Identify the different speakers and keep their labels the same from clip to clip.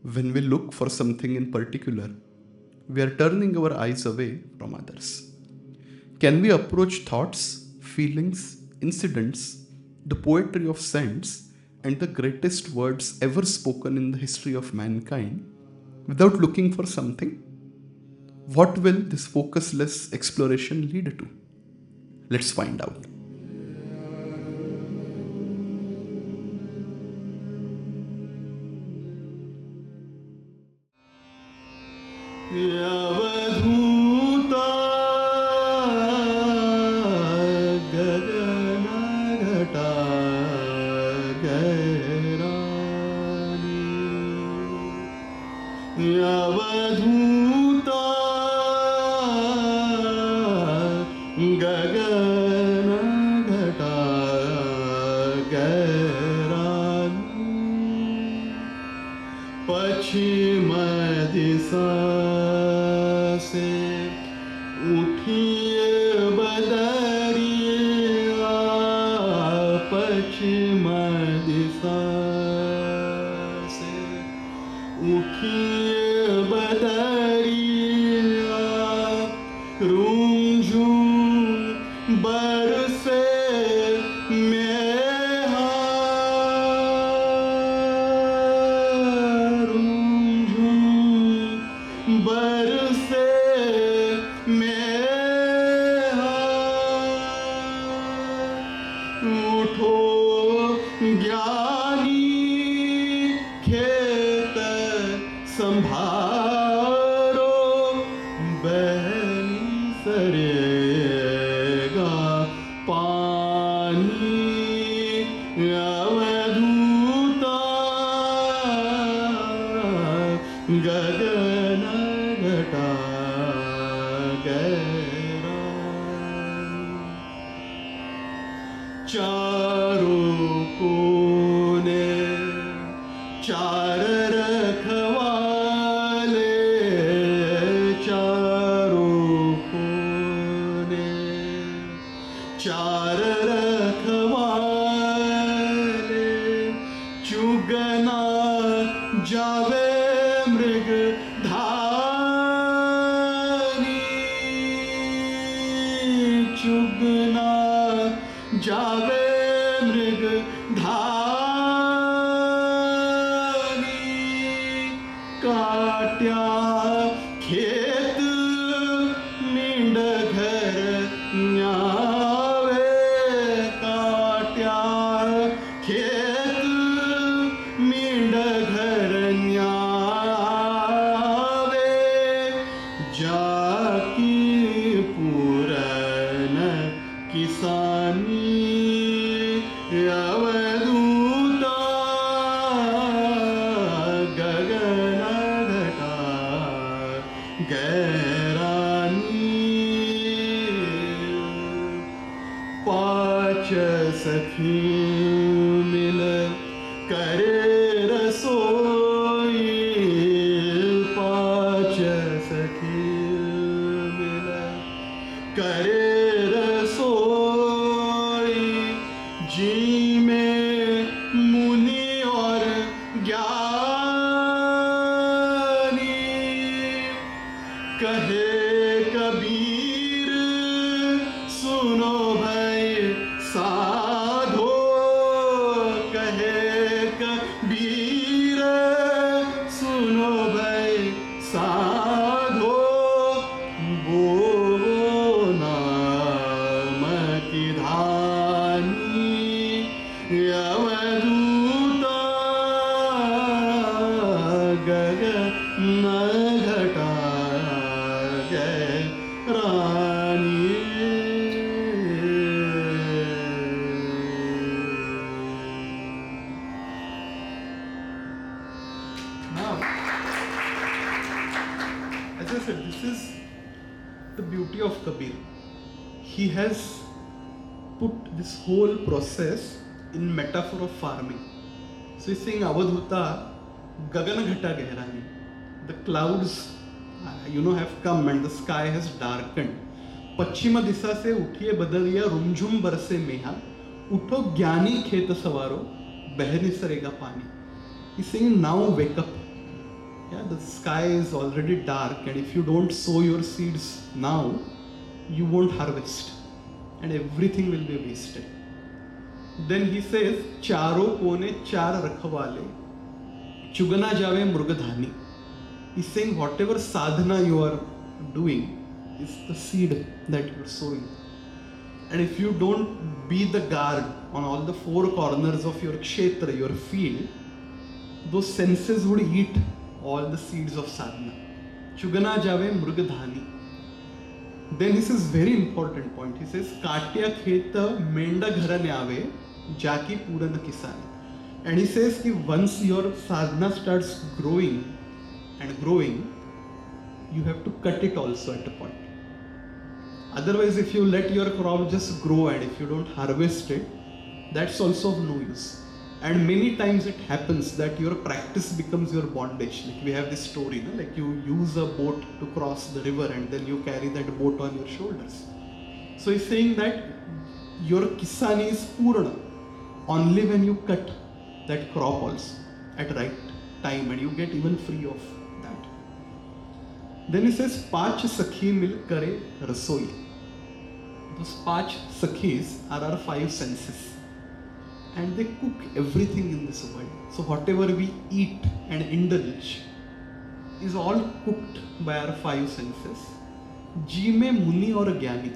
Speaker 1: When we look for something in particular, we are turning our eyes away from others. Can we approach thoughts, feelings, incidents, the poetry of scents, and the greatest words ever spoken in the history of mankind without looking for something? What will this focusless exploration lead to? Let's find out.
Speaker 2: अवधूता गगनघटा गहरानी अवधूता गगनघटा गहरानी पश्चिम दिशा से उठिए बदरिया पश्चिम दिशा से उठिए बदरिया रूंझूं बरसे बरसे में उठो ज्ञानी खेत संभारो बहनी सरेगा पानी अवधूता गगन घटा गहरानी चारों कोने चार रखवाले चारों कोने चार रखवाले चुगना जावे मृग चुगना जावे मृग धानी काट्या खेत मींड घर न्यावे काट्या खेत मींड घर न्यावे जाकी पूरन किसानी अवधूता गगन घटा गहरानी पाँच सखी मिल करे रसोई पाँच सखी मिल करे रसोई जी में मुनि और ज्ञानी कहे कबीर सुनो भाई साधो कहे कबीर सुनो भाई साधो वो नाम की धानी अवधूता गगन घटा गहरानी Now, as I said, this is the beauty of Kabir. He has put this whole process in metaphor of farming. So he's saying Avadhuta Gagana Ghata Gahrani. The clouds, have come and the sky has darkened. पश्चिम दिशा से उठिए बदरिया रुमझुम बरसे मेहा उठो ज्ञानी खेत सवारो बह निसरेगा पानी. He's saying now wake up. Yeah, the sky is already dark, and if you don't sow your seeds now, you won't harvest, and everything will be wasted. Then he says, "Charo kone char rakhwale, chugana jave murgadhani." He's saying whatever sadhana you are doing is the seed that you're sowing. And if you don't be the guard on all the four corners of your kshetra, your field, those senses would eat all the seeds of sadhana. Chugana jave murgadhani. Then he says very important point. He says, "Katya kheta menda ghara ave, jaki purana kisani." And he says that once your sadhana starts growing and growing, you have to cut it also at a point. Otherwise, if you let your crop just grow and if you don't harvest it, that's also of no use. And many times it happens that your practice becomes your bondage. Like we have this story, no? Like you use a boat to cross the river and then you carry that boat on your shoulders. So he's saying that your kisani is purna only when you cut that crop also at right time, and you get even free of that. Then he says, "Pach sakhi mil kare rasoi." Those pach sakhis are our five senses, and they cook everything in this world. So whatever we eat and indulge is all cooked by our five senses. Jime muni or gyani.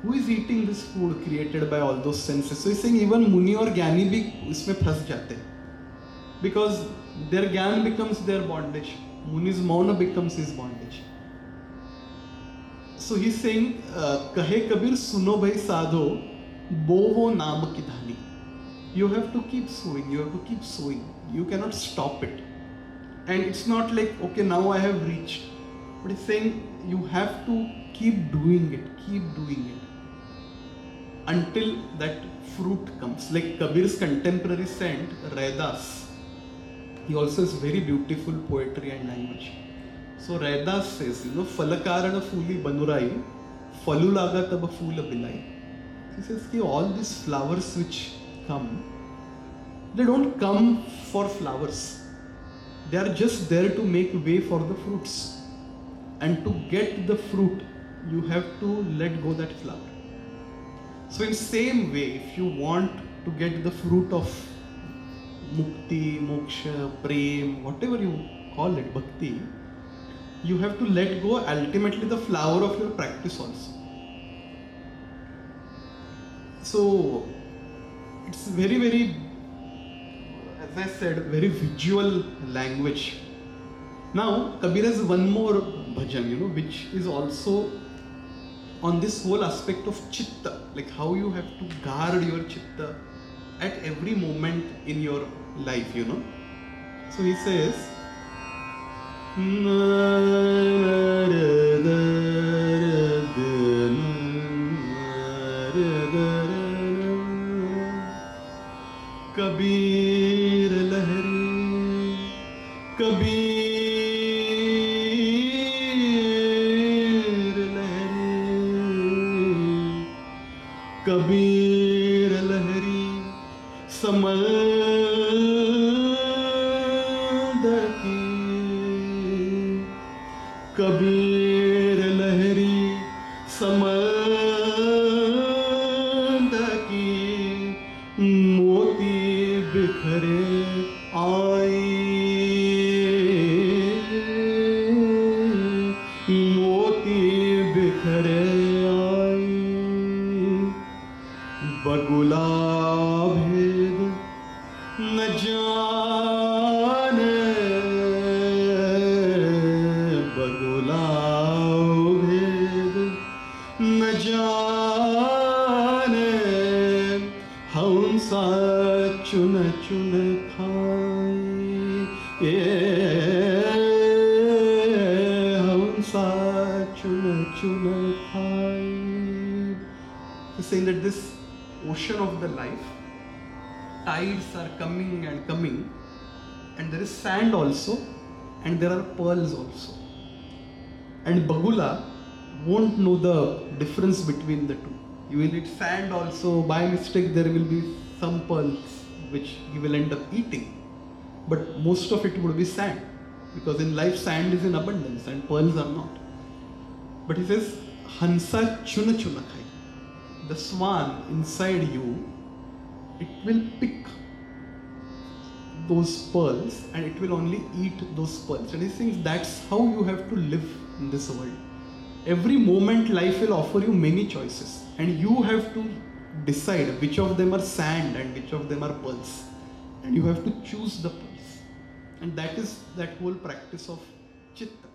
Speaker 2: Who is eating this food created by all those senses? So he's saying even muni or gyani bhi isme phas jate hain, because their gyan becomes their bondage. Muni's mauna becomes his bondage. So he's saying, "Kahe Kabir suno bhai sadho, boho naam ki dhani." You have to keep sowing, you have to keep sowing. You cannot stop it. And it's not like, okay, now I have reached. But it's saying you have to keep doing it until that fruit comes. Like Kabir's contemporary saint, Raidas, he also has very beautiful poetry and language. So Raidas says, "Falakarana fuli banurai, falulaga taba fula bilai." He says, all these flowers which come, they don't come for flowers. They are just there to make way for the fruits. And to get the fruit, you have to let go that flower. So in same way, if you want to get the fruit of mukti, moksha, prem, whatever you call it, bhakti, you have to let go ultimately the flower of your practice also. So it's very, very, as I said, very visual language. Now Kabir has one more bhajan, which is also on this whole aspect of chitta, like how you have to guard your chitta at every moment in your life, So he says, Kabir lahari, Kabir lahari, Kabir lahari, samandaki, Kabir lahari, samandaki, moti bikhare aaye, moti bikhare aaye, bagula bhed न जाने, बगुला भेद न जाने, हंसा चुन चुन खाए, हंसा चुन चुन खाए. He's saying that this ocean of the life, tides are coming and coming, and there is sand also, and there are pearls also. And Bagula won't know the difference between the two. He will eat sand also. By mistake, there will be some pearls which he will end up eating, but most of it would be sand. because in life sand is in abundance and pearls are not. But he says, Hansa chuna chuna khai. The swan inside you, it will pick those pearls and it will only eat those pearls. And he thinks that's how you have to live in this world. Every moment life will offer you many choices and you have to decide which of them are sand and which of them are pearls. And you have to choose the pearls. And that is that whole practice of chitta.